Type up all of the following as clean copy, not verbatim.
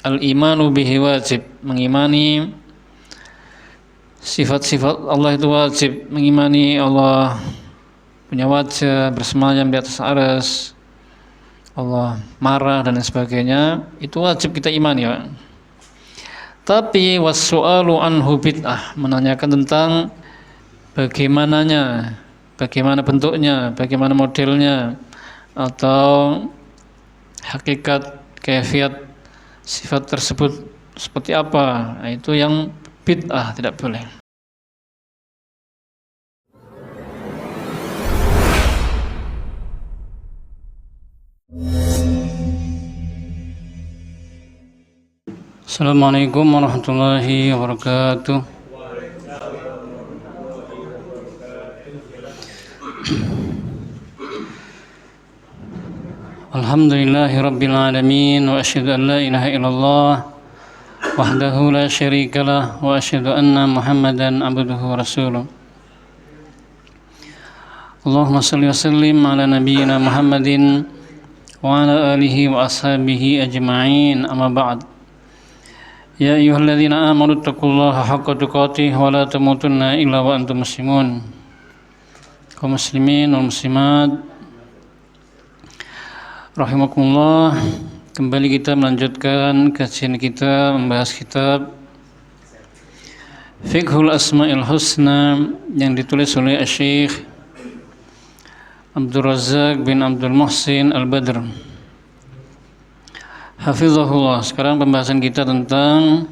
al-imanu bihi wajib, mengimani sifat-sifat Allah itu wajib, mengimani Allah punya wajah, bersemayam di atas arsy, Allah marah dan lain sebagainya, itu wajib kita imani ya. Tapi was-su'alu anhu bid'ah, menanyakan tentang bagaimananya, bagaimana bentuknya, bagaimana modelnya, atau hakikat, kaifiat sifat tersebut seperti apa, nah, itu yang bid'ah, tidak boleh. Assalamualaikum warahmatullahi wabarakatuh. Alhamdulillahi rabbil alamin, wa asyhadu an la ilaha illallah wahdahu la syarikalah, wa asyhadu anna Muhammadan abduhu wa rasuluh. Allahumma shalli wa sallim ala nabiyyina Muhammadin wa ala alihi wa ashabihi ajma'in, amma ba'd. Ya ayyuhalladzina amanu taqullaha haqqa tuqatih wa la tamutunna illa wa antum muslimun. Kaum muslimin wal muslimat rahimakumullah, kembali kita melanjutkan kajian kita membahas kitab Fiqhul Asma'il Husna yang ditulis oleh Syekh Abdul Razak bin Abdul Muhsin Al-Badr, hafizahullah. Sekarang pembahasan kita tentang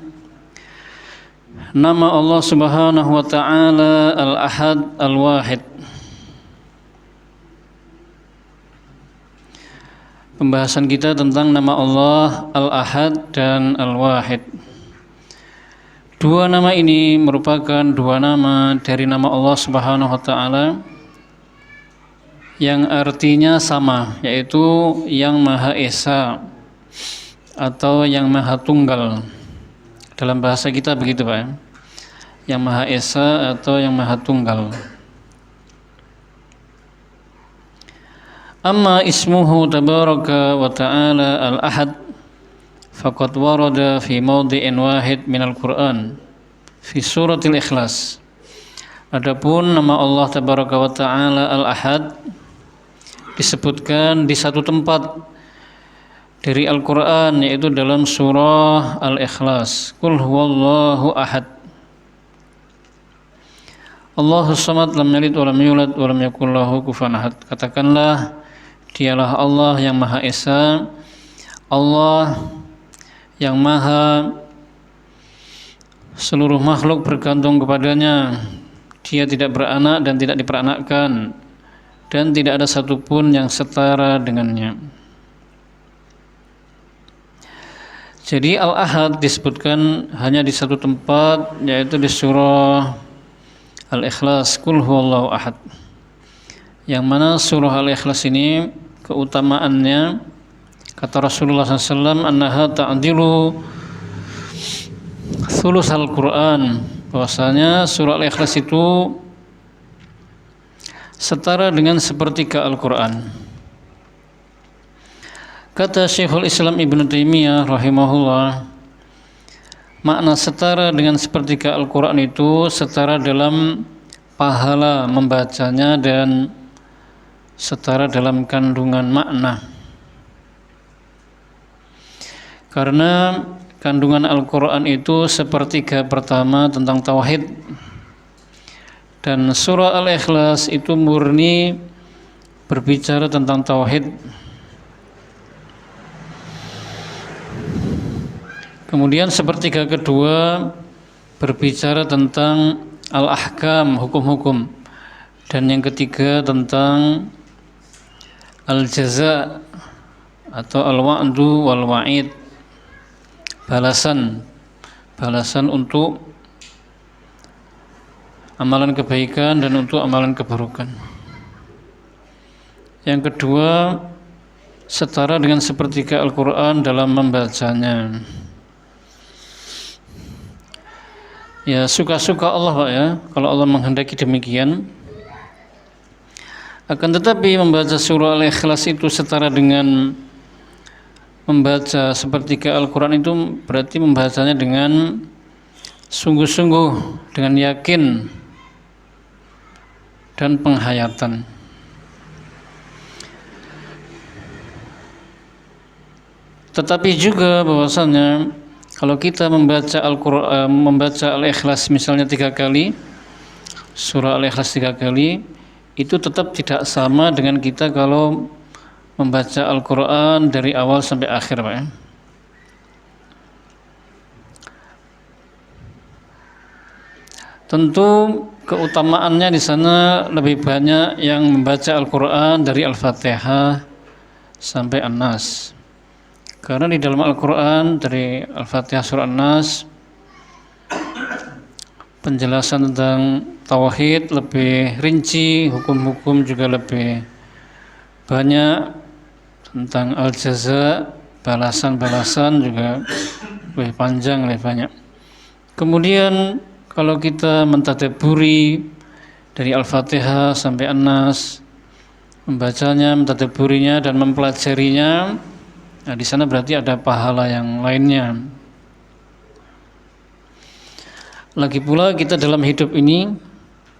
nama Allah Subhanahu wa taala Al-Ahad Al-Wahid. Pembahasan kita tentang nama Allah Al-Ahad dan Al-Wahid. Dua nama ini merupakan dua nama dari nama Allah Subhanahu wa taala yang artinya sama, yaitu yang Maha Esa atau yang Maha Tunggal. Dalam bahasa kita begitu, Pak. Yang Maha Esa atau yang Maha Tunggal. Amma ismuhu tabaraka wa ta'ala al-ahad faqad warada fi mawdi'in wahid minal Qur'an fi suratil Ikhlas. Adapun nama Allah tabaraka wa ta'ala al-ahad disebutkan di satu tempat dari Al-Qur'an, yaitu dalam surah Al-Ikhlas. Qul huwallahu ahad. Allahus samad lam yalid wa lam yulad wa lam yakul lahu kufuwan ahad. Katakanlah, dialah Allah yang Maha Esa, Allah yang Maha seluruh makhluk bergantung kepadanya. Dia tidak beranak dan tidak diperanakkan, dan tidak ada satupun yang setara dengannya. Jadi Al-Ahad disebutkan hanya di satu tempat, yaitu di surah Al-Ikhlas, Qul huwallahu ahad. Yang mana surah Al-Ikhlas ini keutamaannya, kata Rasulullah SAW, annaha ta'dilu thulutsal Qur'an, bahwasanya surah Al-Ikhlas itu setara dengan sepertiga Al-Qur'an. Kata Syekhul Islam Ibnu Taimiyah rahimahullah, makna setara dengan sepertiga Al-Qur'an itu setara dalam pahala membacanya dan setara dalam kandungan makna. Karena kandungan Al-Qur'an itu sepertiga pertama tentang tauhid, dan surah Al-Ikhlas itu murni berbicara tentang tauhid. Kemudian sepertiga kedua berbicara tentang al-ahkam, hukum-hukum, dan yang ketiga tentang al-jaza atau al-wa'du wal-wa'id, balasan untuk amalan kebaikan dan untuk amalan keburukan. Yang kedua, setara dengan sepertiga Al-Quran dalam membacanya. Ya, suka-suka Allah, Pak, ya, kalau Allah menghendaki demikian. Akan tetapi membaca surah Al-Ikhlas itu setara dengan membaca sepertiga Al-Quran itu berarti membacanya dengan sungguh-sungguh, dengan yakin dan penghayatan. Tetapi juga bahwasanya kalau kita membaca Al-Quran, membaca Al-Ikhlas misalnya 3 kali, surah Al-Ikhlas 3 kali, itu tetap tidak sama dengan kita kalau membaca Al-Quran dari awal sampai akhir, Pak. Tentu keutamaannya di sana lebih banyak yang membaca Al-Quran dari Al-Fatihah sampai An-Nas. Karena di dalam Al-Quran dari Al-Fatihah surah An-Nas penjelasan tentang tauhid lebih rinci, hukum-hukum juga lebih banyak, tentang al-jaza, balasan-balasan juga lebih panjang, lebih banyak. Kemudian kalau kita mentadabburi dari Al-Fatihah sampai An-Nas, membacanya, mentadabburinya dan mempelajarinya, nah di sana berarti ada pahala yang lainnya. Lagi pula kita dalam hidup ini,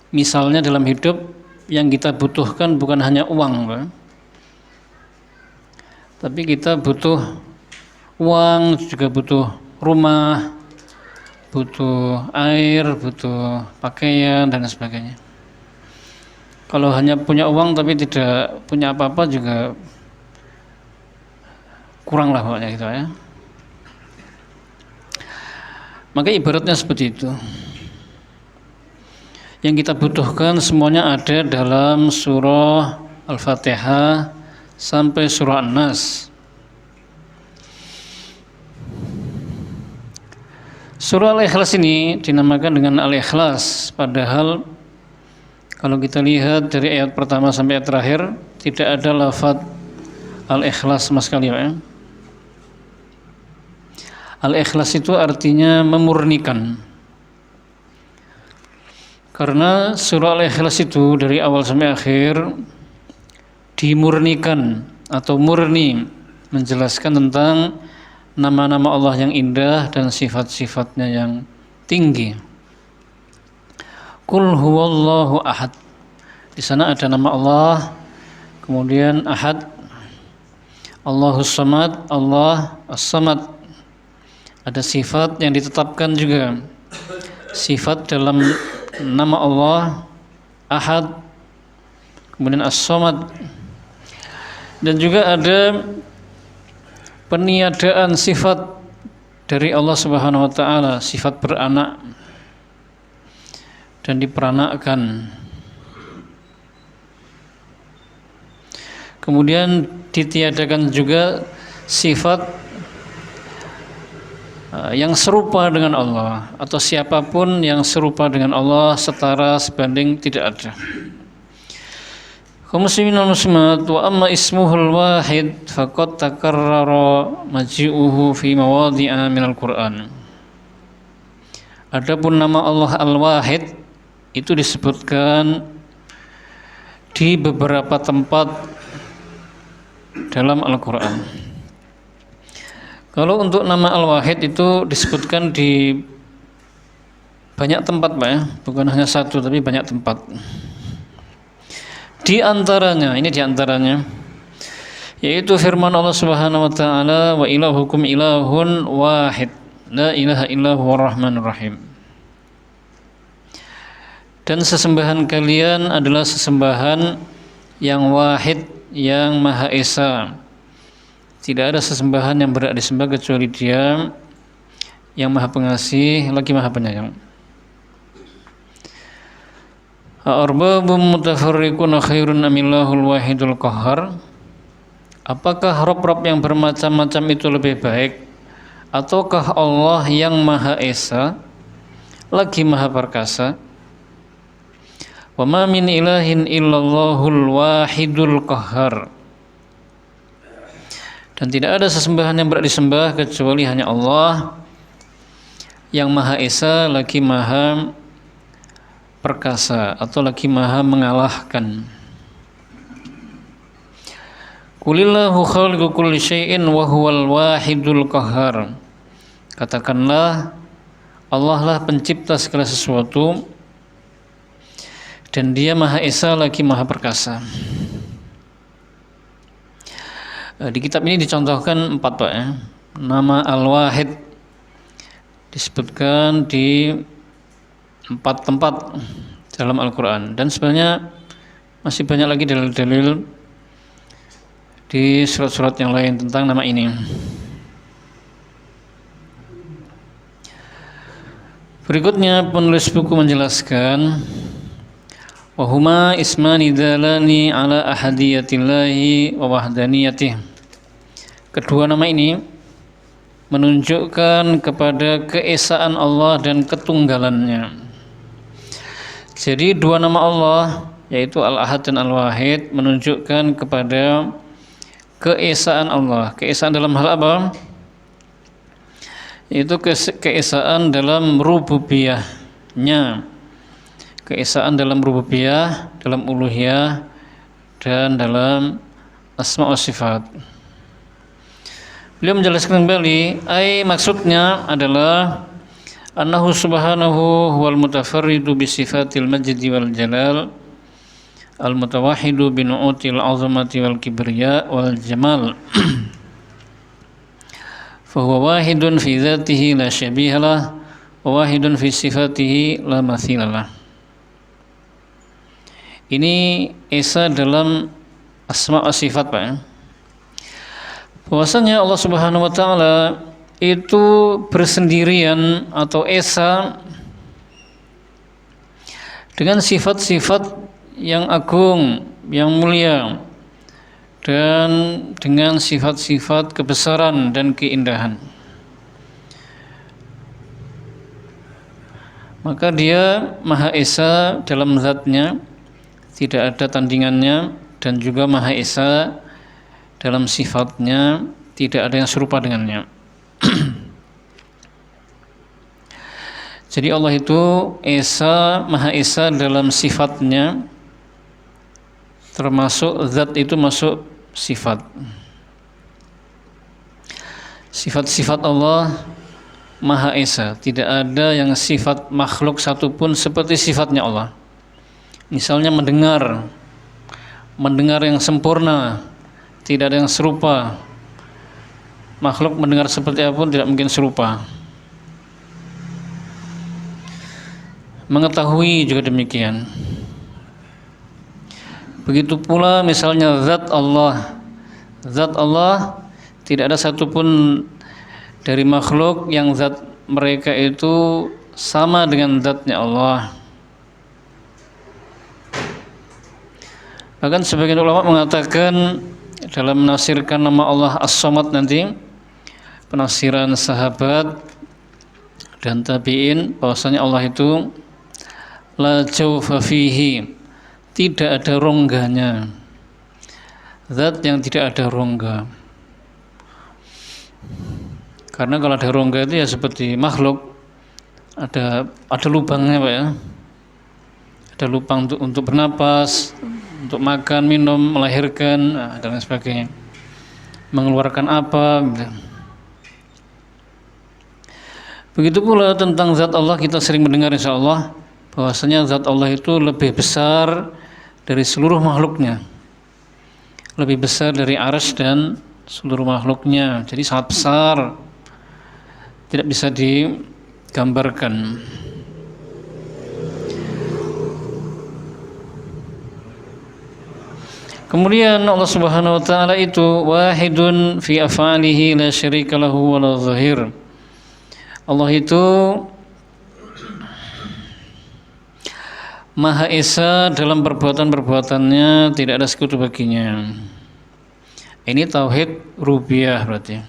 misalnya dalam hidup yang kita butuhkan bukan hanya uang, Pak, tapi kita butuh uang, juga butuh rumah, butuh air, butuh pakaian dan sebagainya. Kalau hanya punya uang tapi tidak punya apa-apa juga kurang lah pokoknya gitu ya. Maka ibaratnya seperti itu. Yang kita butuhkan semuanya ada dalam surah Al-Fatihah sampai surah An-Nas. Surah Al-Ikhlas ini dinamakan dengan Al-Ikhlas, padahal kalau kita lihat dari ayat pertama sampai ayat terakhir tidak ada lafaz Al-Ikhlas sama sekali, ya. Al-Ikhlas itu artinya memurnikan. Karena surah Al-Ikhlas itu dari awal sampai akhir dimurnikan atau murni menjelaskan tentang nama-nama Allah yang indah dan sifat-sifatnya yang tinggi. Qul huwallahu ahad. Di sana ada nama Allah, kemudian ahad, Allahus samad, Allah as-samad. Ada sifat yang ditetapkan juga. Sifat dalam nama Allah ahad, kemudian as-samad. Dan juga ada peniadaan sifat dari Allah Subhanahu wa taala, sifat beranak dan diperanakkan. Kemudian ditiadakan juga sifat yang serupa dengan Allah, atau siapapun yang serupa dengan Allah setara sebanding tidak ada. Kaum muslimin wal muslimat, wa amma ismuhul wahid faqad takarrara maji'uhu fi mawadhi'a minal Qur'an. Adapun nama Allah Al-Wahid itu disebutkan di beberapa tempat dalam Al-Qur'an. Kalau untuk nama Al-Wahid itu disebutkan di banyak tempat, Pak, ya, bukan hanya satu tapi banyak tempat. Di antaranya, ini di antaranya, yaitu firman Allah Subhanahu wa taala, wa ilahukum ilahun wahid, la ilaha illa huwar rahmanur rahim. Dan sesembahan kalian adalah sesembahan yang wahid, yang maha esa. Tidak ada sesembahan yang berhak disembah kecuali Dia yang maha pengasih lagi maha penyayang. Arbabum mutafarriqun khairun amillahul wahidul qahhar. Apakah rob-rob yang bermacam-macam itu lebih baik, ataukah Allah yang maha esa lagi maha perkasa? Wa ma min ilahin illallahul wahidul qahhar. Dan tidak ada sesembahan yang berhak disembah kecuali hanya Allah yang maha esa lagi maha perkasa, atau lagi maha mengalahkan. Qulillahu khaliqu kulli syai'in wa huwal wahidul qahhar. Katakanlah, Allah lah pencipta segala sesuatu dan Dia Maha Esa lagi Maha Perkasa. Di kitab ini dicontohkan 4 Pak ya. Nama Al-Wahid disebutkan di 4 tempat dalam Al-Quran, dan sebenarnya masih banyak lagi dalil-dalil di surat-surat yang lain tentang nama ini. Berikutnya penulis buku menjelaskan, wahuma ismani dalani ala ahadiyatillahi wa wahdaniyatih. Kedua nama ini menunjukkan kepada keesaan Allah dan ketunggalannya. Jadi dua nama Allah, yaitu Al-Ahad dan Al-Wahid, menunjukkan kepada keesaan Allah. Keesaan dalam hal apa? Itu keesaan dalam rububiyahnya, keesaan dalam rububiyah, dalam uluhiyah, dan dalam asma wa sifat. Beliau menjelaskan kembali, maksudnya adalah annahu subhanahu huwal mutafarridu bi sifatil majdi wal jalal al mutawahhidu bi nu'util azamati wal kibriya wal jamal. Fahuwa wahidun fi dzatihi la syabiha lah wa wahidun fi sifatihi la matsila lah. Ini esa dalam asma wa sifat Pak ya. Bahwasanya Allah Subhanahu wa taala itu bersendirian atau esa dengan sifat-sifat yang agung, yang mulia, dan dengan sifat-sifat kebesaran dan keindahan. Maka Dia Maha Esa dalam zatnya, tidak ada tandingannya, dan juga Maha Esa dalam sifatnya, tidak ada yang serupa dengannya. Jadi Allah itu Esa, Maha Esa dalam sifatnya, termasuk zat itu masuk sifat. Sifat-sifat Allah Maha Esa, tidak ada yang sifat makhluk satupun seperti sifatnya Allah. Misalnya mendengar yang sempurna, tidak ada yang serupa. Makhluk mendengar seperti apapun tidak mungkin serupa. Mengetahui juga demikian. Begitu pula misalnya zat Allah tidak ada satupun dari makhluk yang zat mereka itu sama dengan zatnya Allah. Bahkan sebagian ulama mengatakan dalam menafsirkan nama Allah As-Samad nanti, penafsiran sahabat dan tabi'in, bahwasanya Allah itu la jawfa fihi, tidak ada rongganya, zat yang tidak ada rongga. Karena kalau ada rongga itu ya seperti makhluk, ada lubangnya Pak ya, ada lubang untuk bernapas, untuk makan, minum, melahirkan, dan lain sebagainya, mengeluarkan apa. Begitu pula tentang zat Allah, kita sering mendengar insyaallah bahwasanya zat Allah itu lebih besar dari seluruh makhluknya, lebih besar dari arsy dan seluruh makhluknya. Jadi sangat besar, tidak bisa digambarkan. Kemudian Allah Subhanahu wa taala itu wahidun fi af'alihi la syarika lahu wa la zahir. Allah itu Maha Esa dalam perbuatan-perbuatannya, tidak ada sekutu baginya. Ini tauhid rububiyah berarti.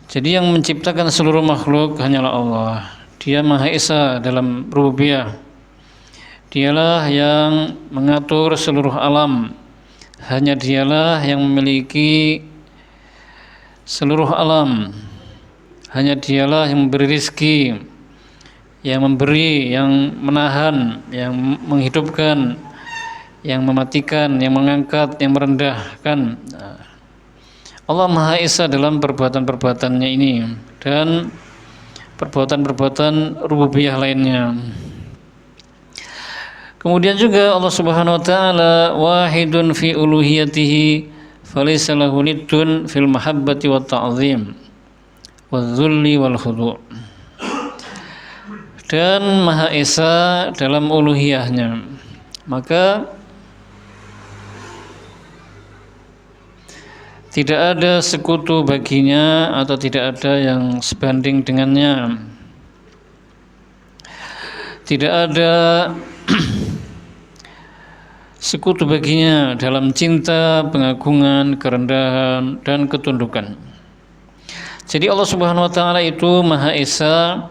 Jadi yang menciptakan seluruh makhluk hanyalah Allah. Dia Maha Esa dalam rububiyah. Dialah yang mengatur seluruh alam. Hanya Dialah yang memiliki seluruh alam. Hanya Dialah yang memberi rizki, yang memberi, yang menahan, yang menghidupkan, yang mematikan, yang mengangkat, yang merendahkan. Allah Maha Esa dalam perbuatan-perbuatannya ini dan perbuatan-perbuatan rububiyah lainnya. Kemudian juga Allah Subhanahu wa taala wahidun fi uluhiyatihi falaysa lahu niddun fil mahabbati wat ta'zim wadzulli wal khudu'. Dan Maha Esa dalam uluhiyahnya, maka tidak ada sekutu baginya atau tidak ada yang sebanding dengannya. Tidak ada sekutu baginya dalam cinta, pengagungan, kerendahan, dan ketundukan. Jadi Allah Subhanahu wa taala itu Maha Esa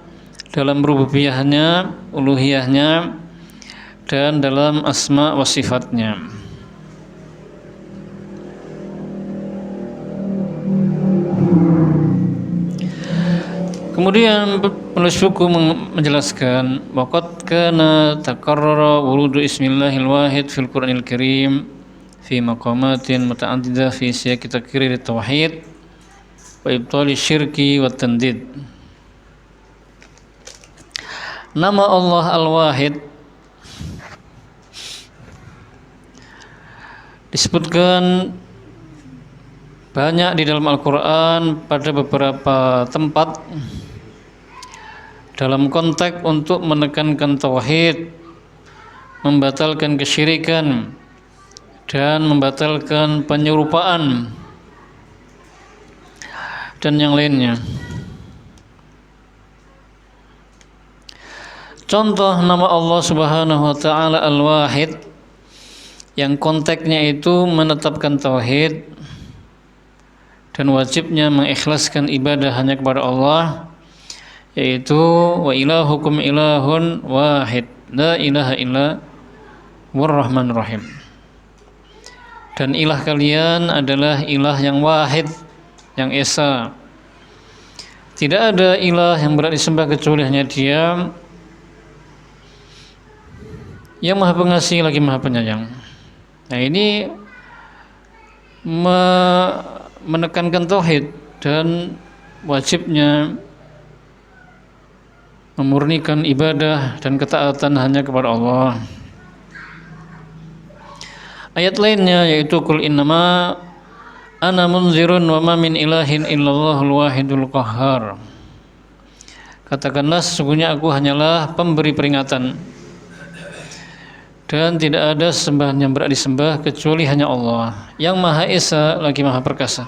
dalam rububiyahnya, uluhiyahnya, dan dalam asma wa sifatnya. Kemudian penulis buku menjelaskan waqad kana takarrara wurudu ismillahil wahid fil Qur'anil Karim fi maqamatin muta'addidah fi siyaq takrir tauhid wa ibtali syirki wa tandid. Nama Allah Al-Wahid disebutkan banyak di dalam Al-Quran pada beberapa tempat dalam konteks untuk menekankan tauhid, membatalkan kesyirikan, dan membatalkan penyerupaan dan yang lainnya. Contoh nama Allah Subhanahu wa taala Al-Wahid yang konteksnya itu menetapkan tauhid dan wajibnya mengikhlaskan ibadah hanya kepada Allah, yaitu wa ilahukum ilahun wahid la ilaha illa warrahmanur rahim. Dan ilah kalian adalah ilah yang wahid, yang esa. Tidak ada ilah yang berhak disembah kecuali hanya Dia, yang Maha Pengasih lagi Maha Penyayang. Nah, ini menekankan tauhid dan wajibnya memurnikan ibadah dan ketaatan hanya kepada Allah. Ayat lainnya yaitu qul innama ana munzirun wa ma min ilahin illallahul wahidul qahhar. Katakanlah sesungguhnya aku hanyalah pemberi peringatan dan tidak ada sembahan yang berhak disembah kecuali hanya Allah yang Maha Esa lagi Maha Perkasa.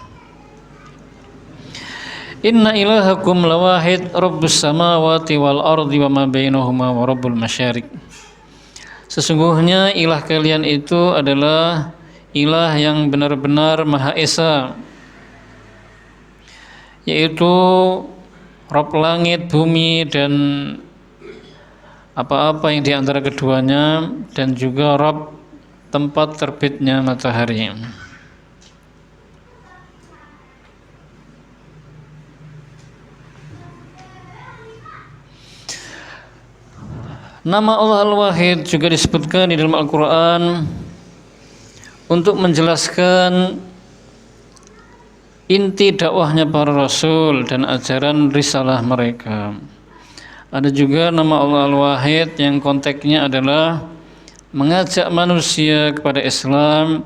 Inna ilahakum lawahid rabbus samawati wal ardi wa ma bainahuma wa rabbul masyarik. Sesungguhnya ilah kalian itu adalah ilah yang benar-benar Maha Esa, yaitu Rabb langit, bumi, dan apa-apa yang di antara keduanya, dan juga Rabb tempat terbitnya matahari. Nama Allah Al-Wahid juga disebutkan di dalam Al-Quran untuk menjelaskan inti dakwahnya para rasul dan ajaran risalah mereka. Ada juga nama Allah Al-Wahid yang konteksnya adalah mengajak manusia kepada Islam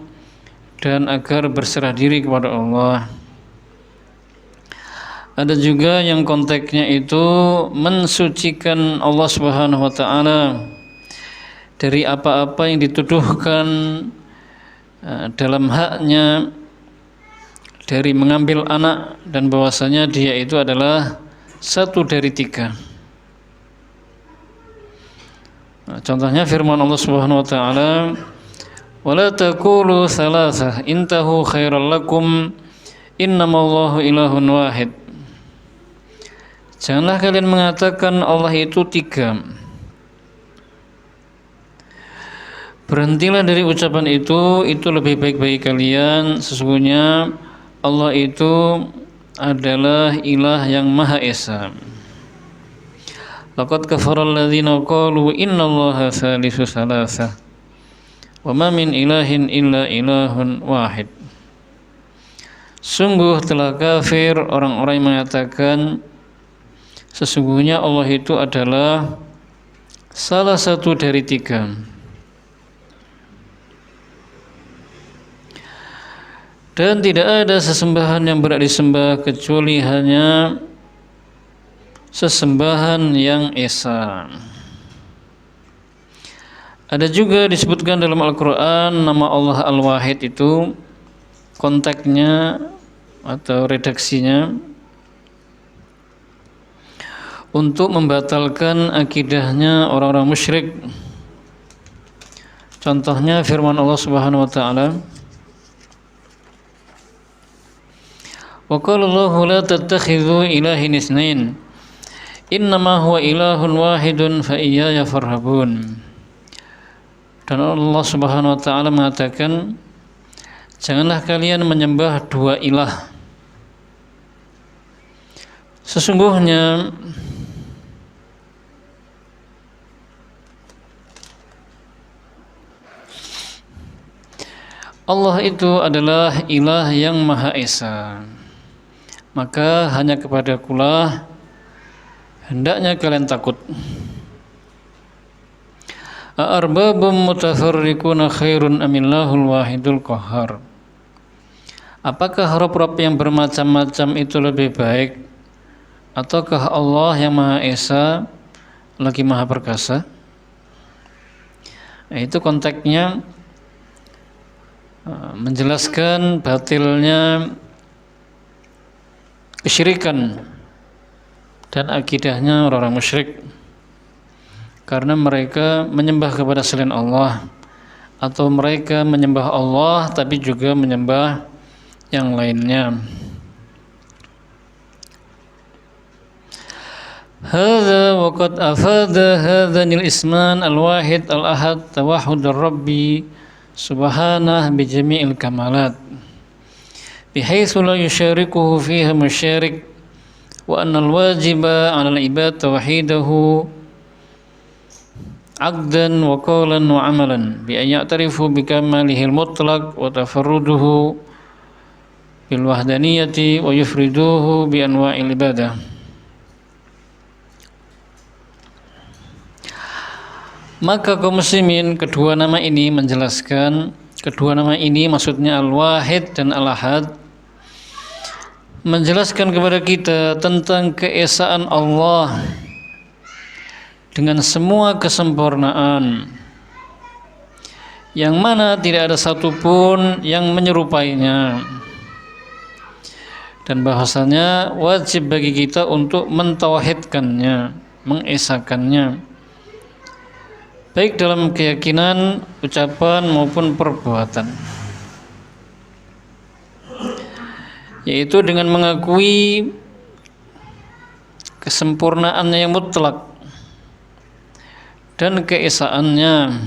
dan agar berserah diri kepada Allah. Ada juga yang konteksnya itu mensucikan Allah Subhanahu wa taala dari apa-apa yang dituduhkan dalam haknya, dari mengambil anak, dan bahwasanya dia itu adalah satu dari tiga. Contohnya firman Allah Subhanahu wa taala, "Wala taqulu tsalatsa intahu khairal lakum innamallahu ilahun wahid." Janganlah kalian mengatakan Allah itu tiga. Berhentilah dari ucapan itu lebih baik bagi kalian. Sesungguhnya Allah itu adalah ilah yang Maha Esa. Laqad kafara alladziina qalu innallaha tsalitsu tsalatsa wa ma min ilahin illa ilahun wahid. Sungguh telah kafir orang-orang yang mengatakan sesungguhnya Allah itu adalah salah satu dari tiga. Dan tidak ada sesembahan yang berhak disembah kecuali hanya sesembahan yang esa. Ada juga disebutkan dalam Al-Quran nama Allah Al-Wahid itu konteksnya atau redaksinya untuk membatalkan akidahnya orang-orang musyrik. Contohnya firman Allah Subhanahu wa taala, wa qala Allahu la tattakhidhu ilahin itsnain innama huwa ilahun wahidun fa iyaya farhabun. Dan Allah Subhanahu wa taala mengatakan, janganlah kalian menyembah dua ilah. Sesungguhnya Allah itu adalah ilah yang Maha Esa. Maka hanya kepadakulah hendaknya kalian takut. Arbabum mutafarriquna khairun amillahul wahidul qahhar. Apakah rob-rob yang bermacam-macam itu lebih baik ataukah Allah yang Maha Esa lagi Maha Perkasa? Itu konteksnya menjelaskan batilnya kesyirikan dan akidahnya orang-orang musyrik, karena mereka menyembah kepada selain Allah, atau mereka menyembah Allah tapi juga menyembah yang lainnya. Hadza wa qad afada hadzanil isman al-wahid al-ahad tawahhud ar-rabbi subhanah bi jami'il kamalat bihaitsu la yusyarikuhu fiha musyarik wa anna al-wajiba 'ala al-ibad tauhidahu 'aqdan wa qawlan wa 'amalan bi an ya'tarifu bi kamalihi al-mutlaq wa tafarruduhu bil wahdaniyati wa yufriduhu bi anwa'il ibadah. Maka kaum muslimin, kedua nama ini menjelaskan, kedua nama ini maksudnya Al-Wahid dan Al-Ahad, menjelaskan kepada kita tentang keesaan Allah dengan semua kesempurnaan, yang mana tidak ada satupun yang menyerupainya, dan bahasanya wajib bagi kita untuk mentauhidkannya, mengesakannya, baik dalam keyakinan, ucapan maupun perbuatan, yaitu dengan mengakui kesempurnaannya yang mutlak dan keesaannya,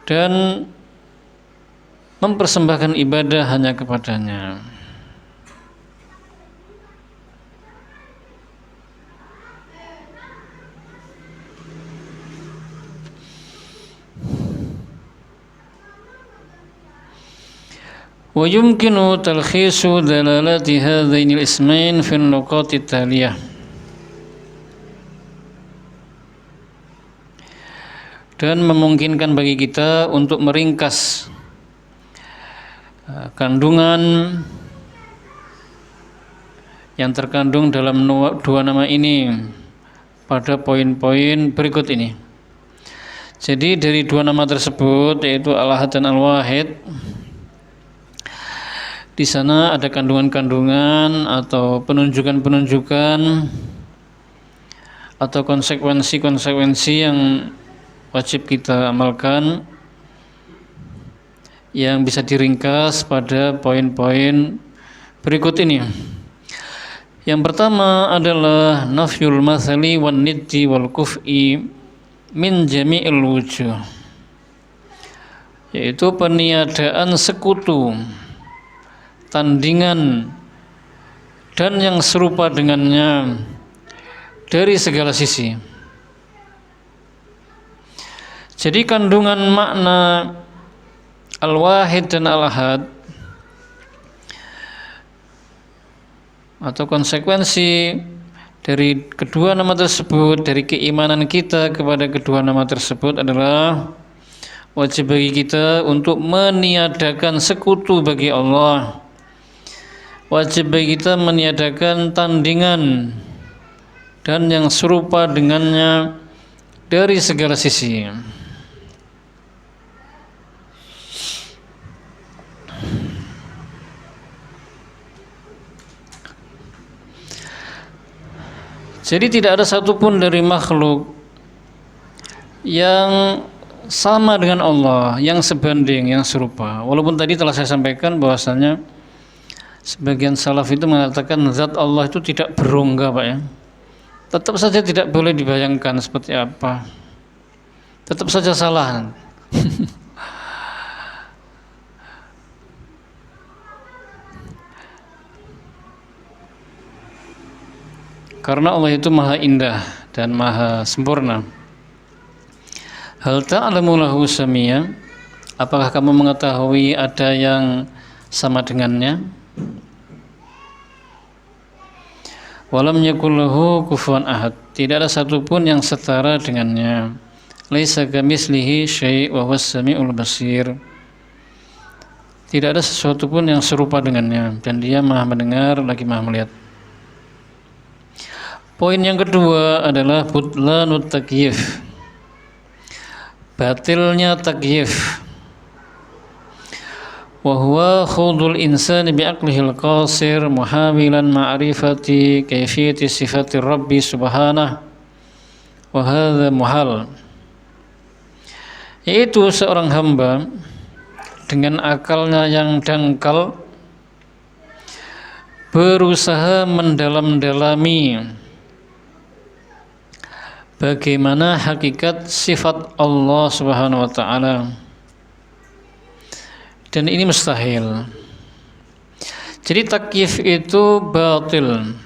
dan mempersembahkan ibadah hanya kepadanya. ويمكن تلخيص دلالات هذين الاسمين في النقاط التالية. Dan memungkinkan bagi kita untuk meringkas kandungan yang terkandung dalam dua nama ini pada poin-poin berikut ini. Jadi dari dua nama tersebut, yaitu Al-Ahad dan Al-Wahid, di sana ada kandungan-kandungan atau penunjukan-penunjukan atau konsekuensi-konsekuensi yang wajib kita amalkan, yang bisa diringkas pada poin-poin berikut ini. Yang pertama adalah nafyul mathali wan niddi wal kuf'i min jami'il wujuh, yaitu peniadaan sekutu, tandingan, dan yang serupa dengannya dari segala sisi. Jadi kandungan makna Al-Wahid dan Al-Ahad atau konsekuensi dari kedua nama tersebut, dari keimanan kita kepada kedua nama tersebut adalah wajib bagi kita untuk meniadakan sekutu bagi Allah. Wajib bagi kita meniadakan tandingan dan yang serupa dengannya dari segala sisi. Jadi tidak ada satupun dari makhluk yang sama dengan Allah, yang sebanding, yang serupa. Walaupun tadi telah saya sampaikan bahwasanya sebagian salaf itu mengatakan zat Allah itu tidak berongga, Pak ya. Tetap saja tidak boleh dibayangkan seperti apa. Tetap saja salah. Karena Allah itu maha indah dan maha sempurna. Hal ta'lamu lahu samia? Apakah kamu mengetahui ada yang sama dengannya? Walam yakul lahu kufuwan ahad. Tidak ada satupun yang setara dengannya. Laisa kamitslihi syai' wa huwas samiul basir. Tidak ada sesuatu pun yang serupa dengannya dan Dia maha mendengar lagi maha melihat. Poin yang kedua adalah butlanut takyif. Batilnya takyif. Wa huwa khudul insani bi'aqlihil qasir muhawilan ma'rifati kaifiyati sifati Rabbi subhanahu wa hadha muhal. Yaitu seorang hamba dengan akalnya yang dangkal berusaha mendalam-dalami bagaimana hakikat sifat Allah Subhanahu wa taala. Dan ini mustahil. Jadi takyif itu batil.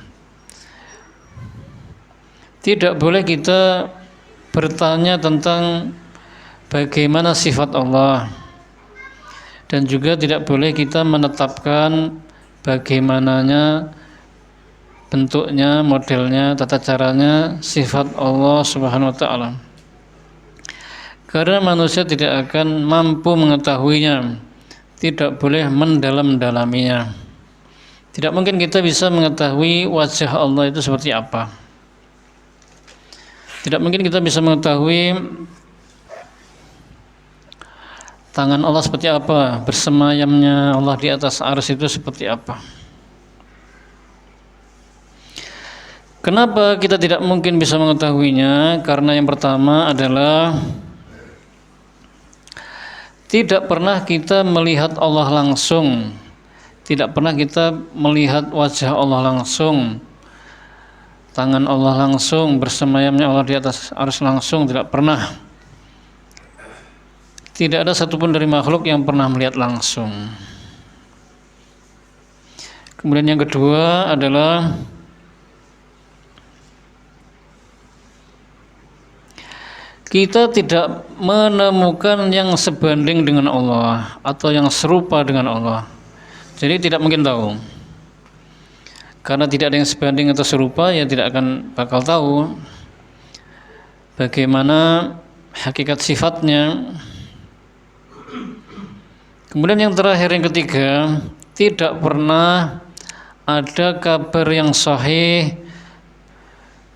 Tidak boleh kita bertanya tentang bagaimana sifat Allah. Dan juga tidak boleh kita menetapkan bagaimananya bentuknya, modelnya, tata caranya, sifat Allah Subhanahu wa taala. Karena manusia tidak akan mampu mengetahuinya, tidak boleh mendalam-dalaminya. Tidak mungkin kita bisa mengetahui wajah Allah itu seperti apa. Tidak mungkin kita bisa mengetahui tangan Allah seperti apa, bersemayamnya Allah di atas arsy itu seperti apa. Kenapa kita tidak mungkin bisa mengetahuinya? Karena yang pertama adalah tidak pernah kita melihat Allah langsung. Tidak pernah kita melihat wajah Allah langsung, tangan Allah langsung, bersemayamnya Allah di atas arsy langsung, tidak pernah. Tidak ada satupun dari makhluk yang pernah melihat langsung. Kemudian yang kedua adalah kita tidak menemukan yang sebanding dengan Allah atau yang serupa dengan Allah. Jadi tidak mungkin tahu. Karena tidak ada yang sebanding atau serupa, ya tidak akan bakal tahu bagaimana hakikat sifatnya. Kemudian yang terakhir, yang ketiga, tidak pernah ada kabar yang sahih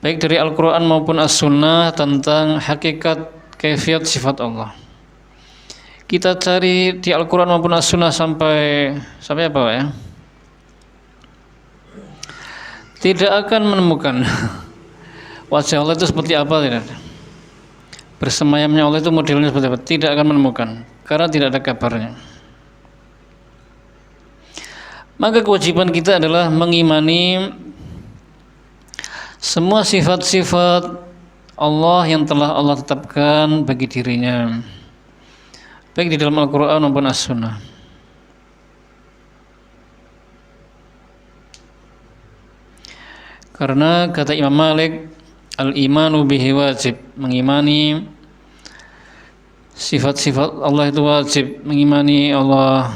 baik dari Al-Quran maupun As-Sunnah tentang hakikat kaifiyat sifat Allah. Kita cari di Al-Quran maupun As-Sunnah sampai apa ya? Tidak akan menemukan wajah Allah itu seperti apa, tidak. Bersemayamnya Allah itu modelnya seperti apa, tidak akan menemukan karena tidak ada kabarnya. Maka kewajiban kita adalah mengimani semua sifat-sifat Allah yang telah Allah tetapkan bagi dirinya, baik di dalam Al-Quran maupun As-Sunnah. Karena kata Imam Malik, al-imanu bihi wajib, mengimani sifat-sifat Allah itu wajib, mengimani Allah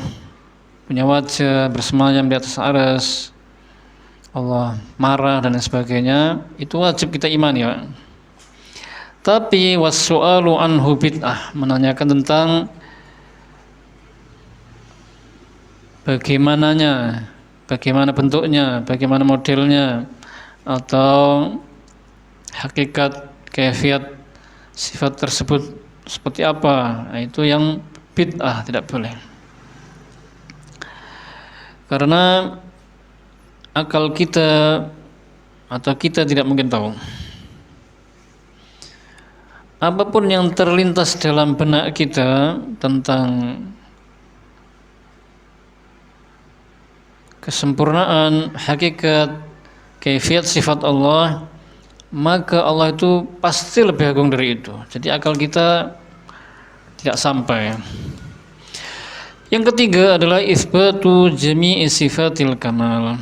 punya wajah, bersemayam di atas arsy, Allah marah dan lain sebagainya, itu wajib kita imani ya. Tapi wassu'alu anhu bid'ah, menanyakan tentang bagaimananya, bagaimana bentuknya, bagaimana modelnya, atau hakikat, kaifiat sifat tersebut seperti apa, nah, itu yang bid'ah, tidak boleh. Karena akal kita atau kita tidak mungkin tahu. Apapun yang terlintas dalam benak kita tentang kesempurnaan, hakikat, kaifiat sifat Allah, maka Allah itu pasti lebih agung dari itu. Jadi akal kita tidak sampai. Yang ketiga adalah isbatu jami'i sifatil kamal.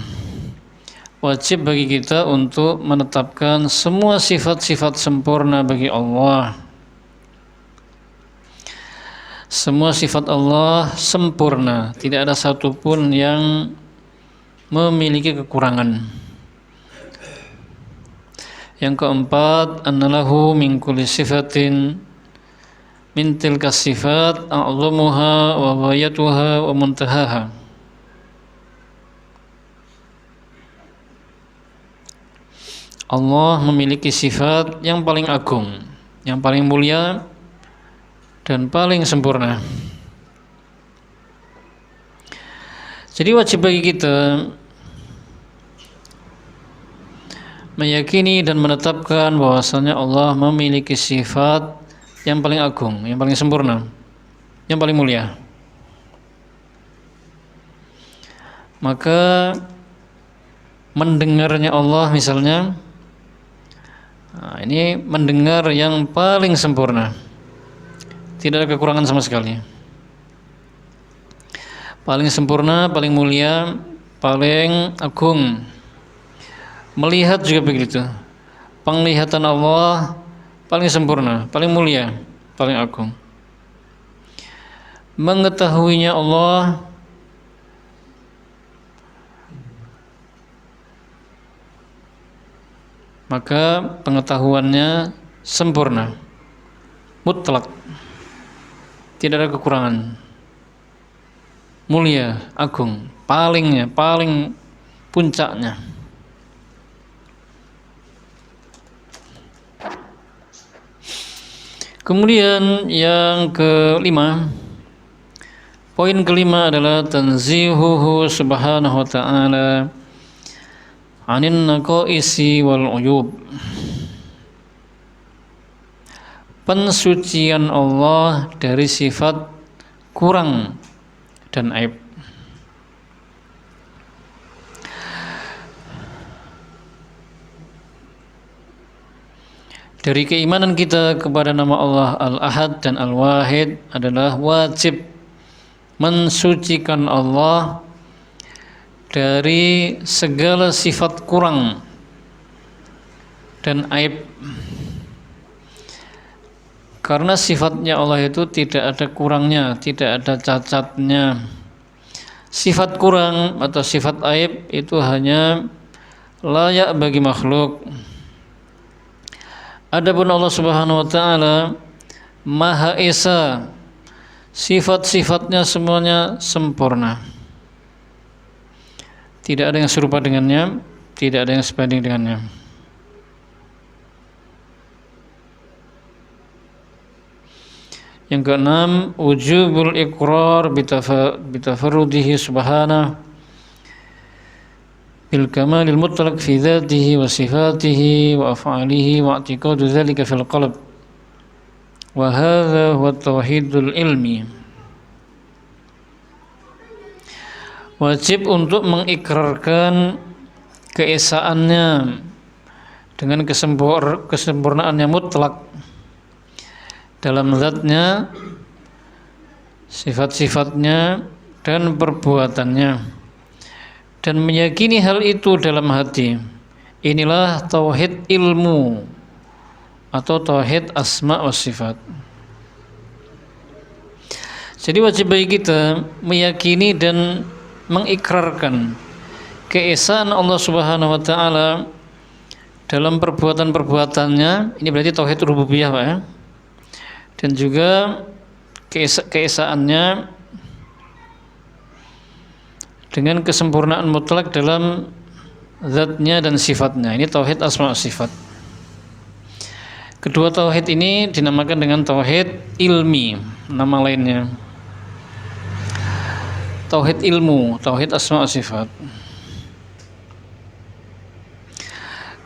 Wajib bagi kita untuk menetapkan semua sifat-sifat sempurna bagi Allah. Semua sifat Allah sempurna, tidak ada satupun yang memiliki kekurangan. Yang keempat, annalahu min kulli sifatin min tilka sifat a'zamuha wa ghayatuha wa muntahaha. Allah memiliki sifat yang paling agung, yang paling mulia dan paling sempurna. Jadi wajib bagi kita meyakini dan menetapkan bahwasanya Allah memiliki sifat yang paling agung, yang paling sempurna, yang paling mulia. Maka mendengarnya Allah misalnya, nah, ini mendengar yang paling sempurna, tidak ada kekurangan sama sekali, paling sempurna, paling mulia, paling agung. Melihat juga begitu, penglihatan Allah paling sempurna, paling mulia, paling agung. Mengetahuinya Allah maka pengetahuannya sempurna, mutlak, tidak ada kekurangan, mulia, agung, palingnya, paling puncaknya. Kemudian yang kelima, poin kelima adalah tanzihuhu subhanahu wa ta'ala anin naqaisi wal uyub. Pensucian Allah dari sifat kurang dan aib. Dari keimanan kita kepada nama Allah Al-Ahad dan Al-Wahid adalah wajib mensucikan Allah dari segala sifat kurang dan aib. Karena sifatnya Allah itu tidak ada kurangnya, tidak ada cacatnya. Sifat kurang atau sifat aib itu hanya layak bagi makhluk. Adapun Allah Subhanahu wa taala Maha Esa, sifat-sifatnya semuanya sempurna. Tidak ada yang serupa dengannya, tidak ada yang sebanding dengannya. Yang keenam, wujubul iqrar bitafarrudihi subhanahu bil kamalil mutlaq fi dzatihi wa sifatihi wa af'alihi wa i'tiqadu dzalika fil qalb. Wa hadza huwa tauhidul ilmi. Wajib untuk mengikrarkan keesaannya dengan kesempurnaannya mutlak dalam zatnya, sifat-sifatnya dan perbuatannya, dan meyakini hal itu dalam hati. Inilah tauhid ilmu atau tauhid asma wa sifat. Jadi wajib bagi kita meyakini dan mengikrarkan keesaan Allah Subhanahu wa taala dalam perbuatan-perbuatannya. Ini berarti tauhid rububiyah, Pak, ya. Dan juga keesaannya dengan kesempurnaan mutlak dalam zatnya dan sifatnya. Ini tauhid asma wa sifat. Kedua tauhid ini dinamakan dengan tauhid ilmi, nama lainnya tauhid ilmu, tauhid asma wa sifat.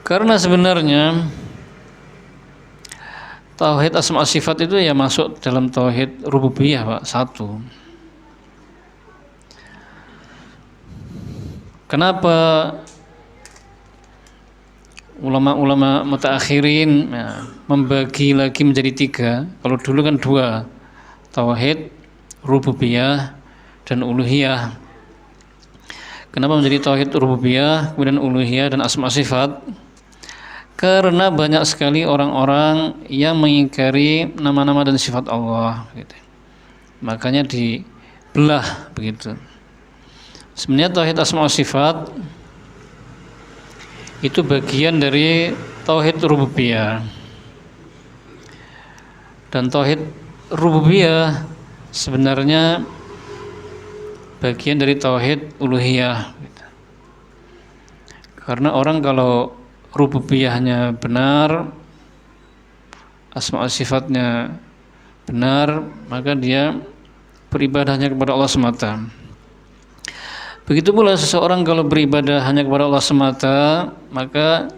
Karena sebenarnya tauhid asma wa sifat itu ya masuk dalam tauhid rububiyah, Pak, satu. Kenapa ulama-ulama mutaakhirin membagi lagi menjadi tiga? Kalau dulu kan dua, tauhid rububiyah dan uluhiyah. Kenapa menjadi tauhid rububiyah, kemudian uluhiyah dan asma sifat? Karena banyak sekali orang-orang yang mengingkari nama-nama dan sifat Allah, gitu. Makanya dibelah begitu. Sebenarnya tauhid asma sifat itu bagian dari tauhid rububiyah. Dan tauhid rububiyah sebenarnya bagian dari tauhid uluhiyah. Karena orang kalau rububiyahnya benar, asma sifatnya benar, maka dia beribadahnya kepada Allah semata. Begitu pula seseorang kalau beribadah hanya kepada Allah semata, maka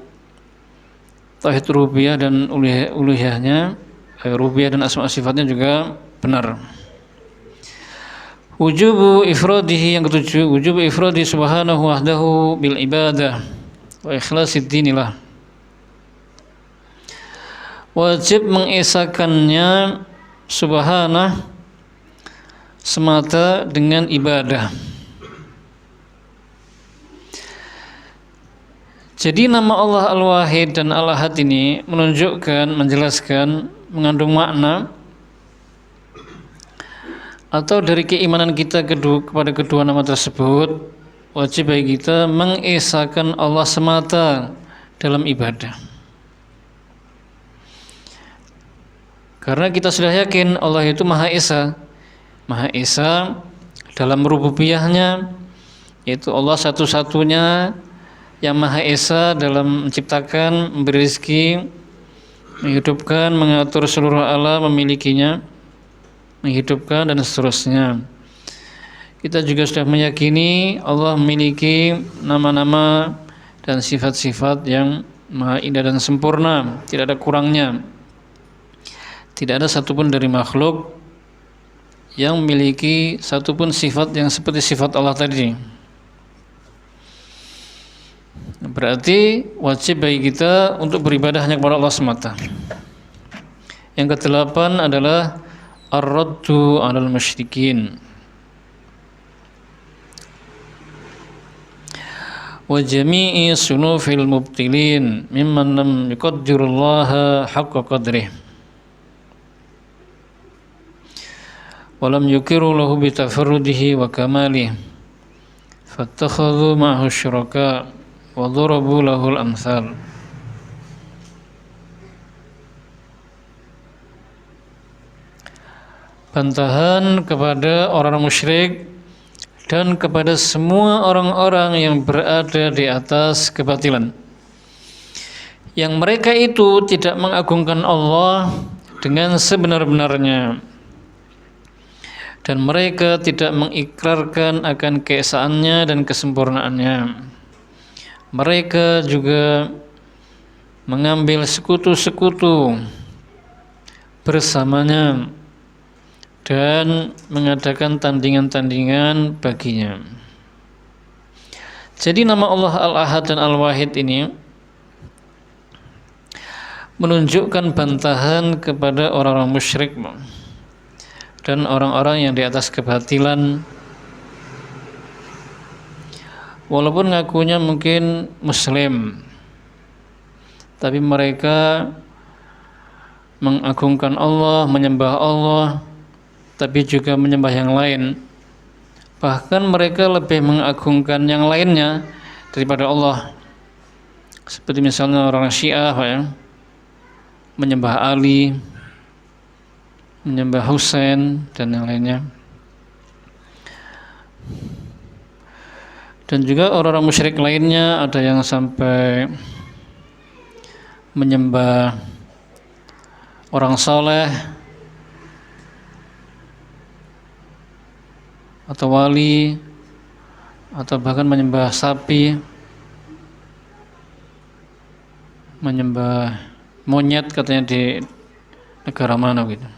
tauhid rububiyah dan uluhiyahnya, rububiyah dan asma sifatnya juga benar. Wujubu ifradihi, yang ketujuh, wujubu ifradi subhanahu wahdahu bil ibadah wa ikhlasid dinilah. Wajib mengesakannya subhanah semata dengan ibadah. Jadi nama Allah Al-Wahid dan Al-Ahad ini menunjukkan, menjelaskan, mengandung makna atau dari keimanan kita kepada kedua nama tersebut, wajib bagi kita mengesahkan Allah semata dalam ibadah. Karena kita sudah yakin Allah itu Maha Esa. Maha Esa dalam rububiyahnya, yaitu Allah satu-satunya yang Maha Esa dalam menciptakan, memberi rezeki, menghidupkan, mengatur seluruh alam, memilikinya, menghidupkan dan seterusnya. Kita juga sudah meyakini Allah memiliki nama-nama dan sifat-sifat yang maha indah dan sempurna, tidak ada kurangnya. Tidak ada satupun dari makhluk yang memiliki satupun sifat yang seperti sifat Allah tadi. Berarti wajib bagi kita untuk beribadah hanya kepada Allah semata. Yang kedelapan adalah ar-raddu 'alal musyrikin wa jami'i sunufil mubtilin mimman lam yuqaddirullaha haqqa qadrih wa lam yukiru lahu bitafarrudihi wa kamalih fattakhadhu ma'ahu syuraka wa dharabu lahul amsal. Bantahan kepada orang musyrik dan kepada semua orang-orang yang berada di atas kebatilan, yang mereka itu tidak mengagungkan Allah dengan sebenar-benarnya, dan mereka tidak mengikrarkan akan keesaannya dan kesempurnaannya. Mereka juga mengambil sekutu-sekutu bersamanya dan mengadakan tandingan-tandingan baginya. Jadi nama Allah Al-Ahad dan Al-Wahid ini menunjukkan bantahan kepada orang-orang musyrik dan orang-orang yang di atas kebatilan, walaupun ngakunya mungkin muslim, tapi mereka mengagungkan Allah, menyembah Allah tapi juga menyembah yang lain. Bahkan mereka lebih mengagungkan yang lainnya daripada Allah. Seperti misalnya orang Syiah ya, menyembah Ali, menyembah Husain dan yang lainnya. Dan juga orang-orang musyrik lainnya ada yang sampai menyembah orang saleh atau wali, atau bahkan menyembah sapi, menyembah monyet katanya di negara mana gitu.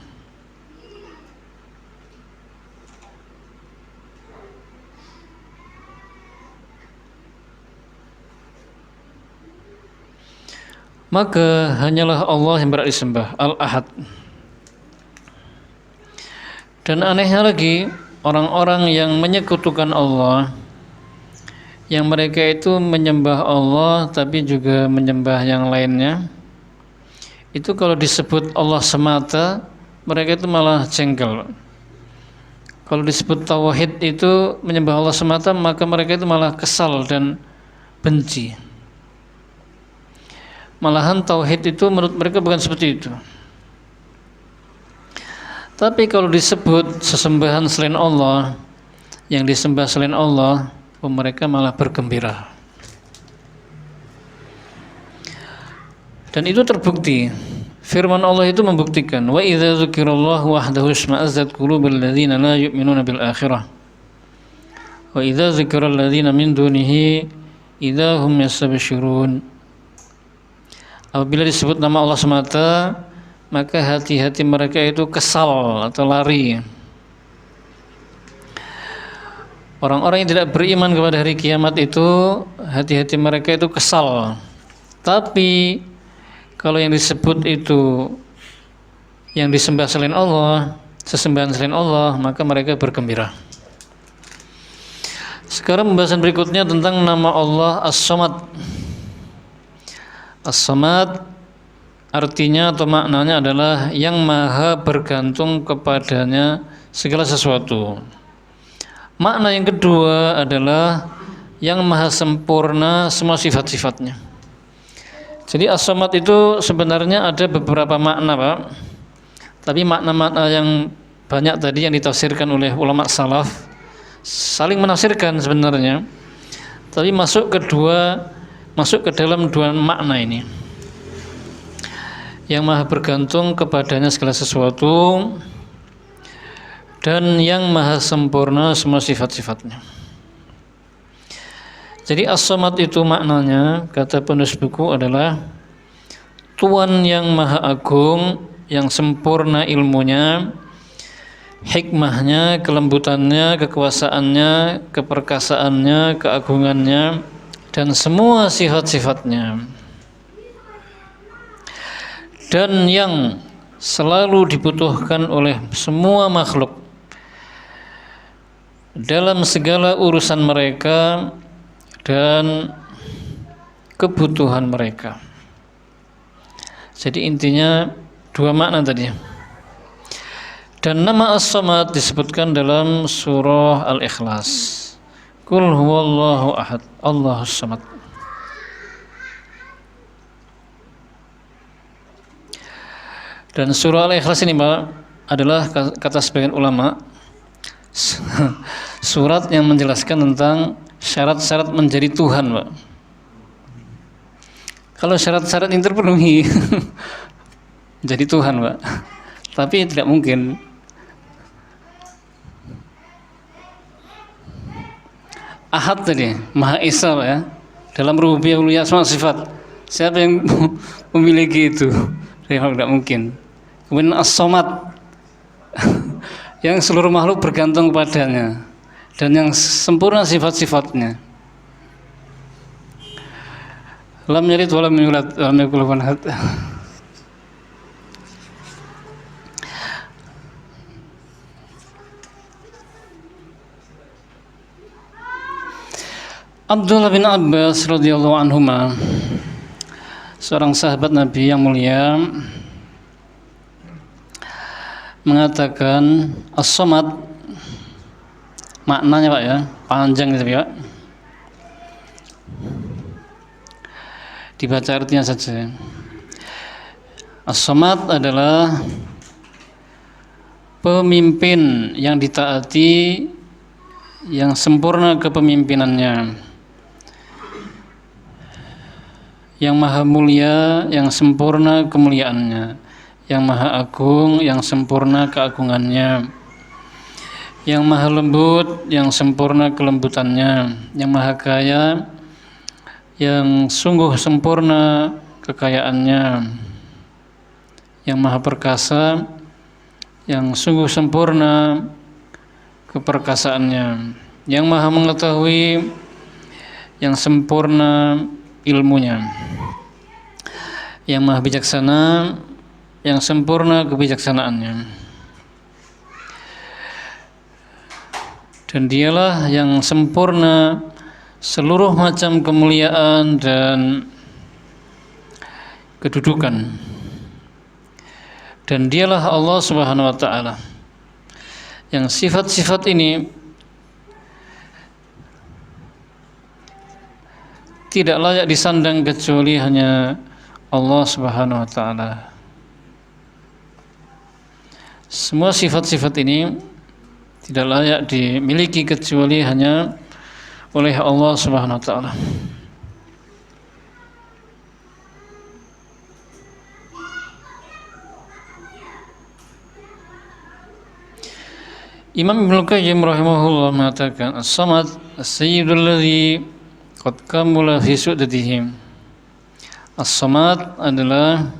Maka hanyalah Allah yang berhak disembah, Al-Ahad. Dan anehnya lagi, orang-orang yang menyekutukan Allah, yang mereka itu menyembah Allah tapi juga menyembah yang lainnya, itu kalau disebut Allah semata, mereka itu malah jengkel. Kalau disebut tauhid itu menyembah Allah semata, maka mereka itu malah kesal dan benci. Malahan tauhid itu menurut mereka bukan seperti itu. Tapi kalau disebut sesembahan selain Allah, yang disembah selain Allah, mereka malah bergembira. Dan itu terbukti. Firman Allah itu membuktikan, wa idza dzukirallahu wahdahu isma'azzat qulubul ladzina la yu'minuna bil akhirah. Wa idza dzukiral ladzina min dunihi idza hum yastabshirun. Apabila disebut nama Allah semata, maka hati-hati mereka itu kesal atau lari. Orang-orang yang tidak beriman kepada hari kiamat itu, hati-hati mereka itu kesal. Tapi kalau yang disebut itu yang disembah selain Allah, sesembahan selain Allah, maka mereka bergembira. Sekarang pembahasan berikutnya tentang nama Allah As-Samad. As-Samad artinya atau maknanya adalah yang maha bergantung kepadanya segala sesuatu. Makna yang kedua adalah yang maha sempurna semua sifat-sifatnya. Jadi As-Samad itu sebenarnya ada beberapa makna, Pak. Tapi makna-makna yang banyak tadi yang ditafsirkan oleh ulama salaf saling menafsirkan sebenarnya. Tapi masuk ke dalam dua makna ini. Yang maha bergantung kepadanya segala sesuatu dan yang maha sempurna semua sifat-sifatnya. Jadi As-Samad itu maknanya, kata penulis buku, adalah Tuhan yang maha agung, yang sempurna ilmunya, hikmahnya, kelembutannya, kekuasaannya, keperkasaannya, keagungannya, dan semua sifat-sifatnya, dan yang selalu dibutuhkan oleh semua makhluk dalam segala urusan mereka dan kebutuhan mereka. Jadi intinya dua makna tadi. Dan nama As-Samad disebutkan dalam surah Al-Ikhlas. Qul huwallahu ahad, Allahus samad. Dan surah Al-Ikhlas ini, Pak, adalah kata sebagian ulama surat yang menjelaskan tentang syarat-syarat menjadi Tuhan, Pak. Kalau syarat-syarat ini terpenuhi jadi Tuhan, Pak. Tapi tidak mungkin. Ahad tadi, Maha Esa, Pak, ya. Dalam rububiyah uluhiyah asma sifat. Siapa yang memiliki itu? Tidak mungkin. Kemudian As-Samad yang seluruh makhluk bergantung padanya dan yang sempurna sifat-sifatnya. Lam yalid wa lam yulad wa lam yakul lahu ahad. Abdullah bin Abbas radhiyallahu anhuma, seorang sahabat Nabi yang mulia, mengatakan as-samad, maknanya Pak ya, panjang gitu Pak. Dibaca artinya saja. As-samad adalah pemimpin yang ditaati, yang sempurna kepemimpinannya, yang maha mulia, yang sempurna kemuliaannya, yang maha agung, yang sempurna keagungannya, yang maha lembut, yang sempurna kelembutannya, yang maha kaya, yang sungguh sempurna kekayaannya, yang maha perkasa, yang sungguh sempurna keperkasaannya, yang maha mengetahui, yang sempurna ilmunya, yang maha bijaksana, yang sempurna kebijaksanaannya. Dan dialah yang sempurna seluruh macam kemuliaan dan kedudukan. Dan dialah Allah Subhanahu wa ta'ala, yang sifat-sifat ini tidak layak disandang kecuali hanya Allah Subhanahu wa ta'ala. Semua sifat-sifat ini tidak layak dimiliki kecuali hanya oleh Allah Subhanahu wa ta'ala. Imam Ibnu Qayyim rahimahullah mengatakan as-samad as-sayyidul ladzi qad kamula fi su'datihim. As-samad adalah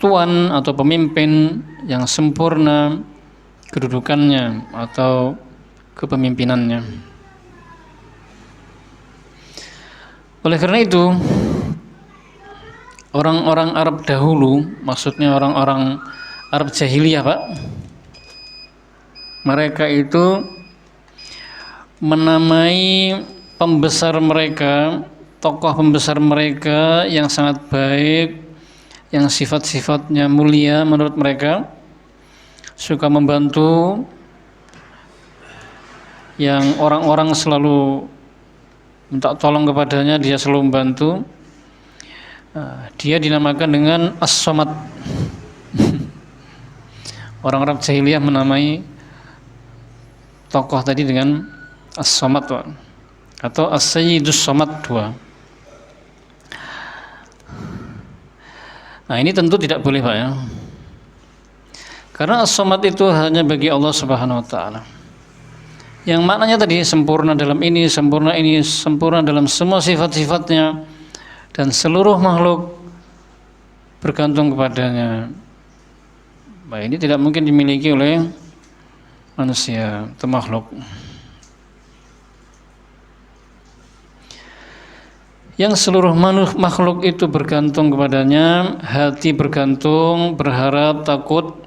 tuan atau pemimpin yang sempurna kedudukannya atau kepemimpinannya. Oleh karena itu, orang-orang Arab dahulu, maksudnya orang-orang Arab jahiliyah Pak, mereka itu menamai pembesar mereka, tokoh pembesar mereka yang sangat baik, yang sifat-sifatnya mulia menurut mereka, suka membantu, yang orang-orang selalu minta tolong kepadanya, dia selalu membantu. Dia dinamakan dengan as-samad. Orang Arab jahiliyah menamai tokoh tadi dengan as-samad atau as-sayyidus samad dua. Nah, ini tentu tidak boleh Pak ya, karena as-samad itu hanya bagi Allah Subhanahu wa ta'ala, yang maknanya tadi sempurna dalam ini, sempurna dalam semua sifat-sifatnya, dan seluruh makhluk bergantung kepadanya. Nah, ini tidak mungkin dimiliki oleh manusia atau makhluk. Yang seluruh makhluk itu bergantung kepadanya, hati bergantung, berharap, takut,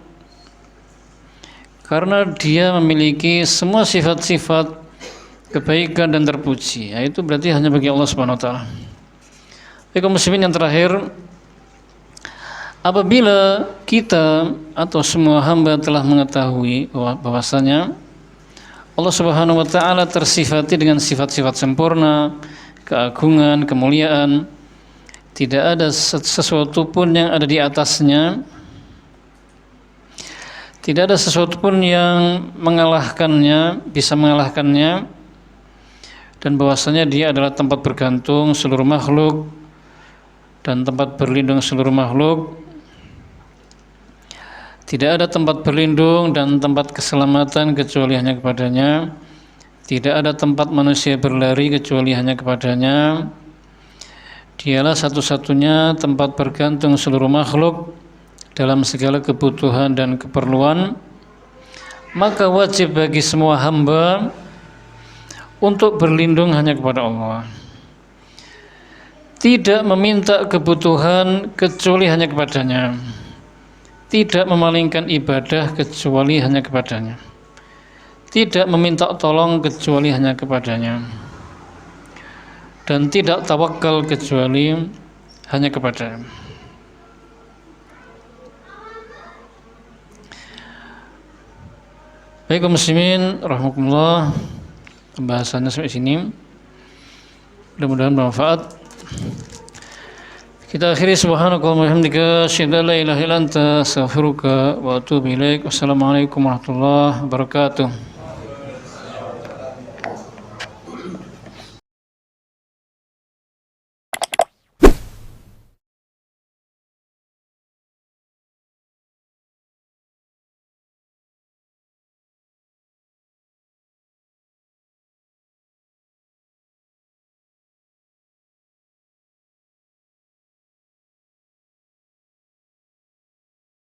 karena dia memiliki semua sifat-sifat kebaikan dan terpuji. Itu berarti hanya bagi Allah Subhanahu wa ta'ala. Kaum muslimin yang terakhir, apabila kita atau semua hamba telah mengetahui bahwasanya Allah Subhanahu wa ta'ala tersifati dengan sifat-sifat sempurna, keagungan, kemuliaan, tidak ada sesuatu pun yang ada di atasnya, tidak ada sesuatu pun yang mengalahkannya, bisa mengalahkannya, dan bahwasanya dia adalah tempat bergantung seluruh makhluk dan tempat berlindung seluruh makhluk. Tidak ada tempat berlindung dan tempat keselamatan kecuali hanya kepadanya. Tidak ada tempat manusia berlari kecuali hanya kepadanya. Dialah satu-satunya tempat bergantung seluruh makhluk dalam segala kebutuhan dan keperluan. Maka wajib bagi semua hamba untuk berlindung hanya kepada Allah, tidak meminta kebutuhan kecuali hanya kepadanya, tidak memalingkan ibadah kecuali hanya kepadanya, tidak meminta tolong kecuali hanya kepadanya, dan tidak tawakal kecuali hanya kepadanya. Baik kaum muslimin rahimakumullah, pembahasannya sampai sini. Mudah-mudahan bermanfaat. Kita akhiri subhanakallahumma wa bihamdika asyhadu an la ilaha illa anta astaghfiruka wa atubu ilaik. Wassalamualaikum warahmatullahi wabarakatuh.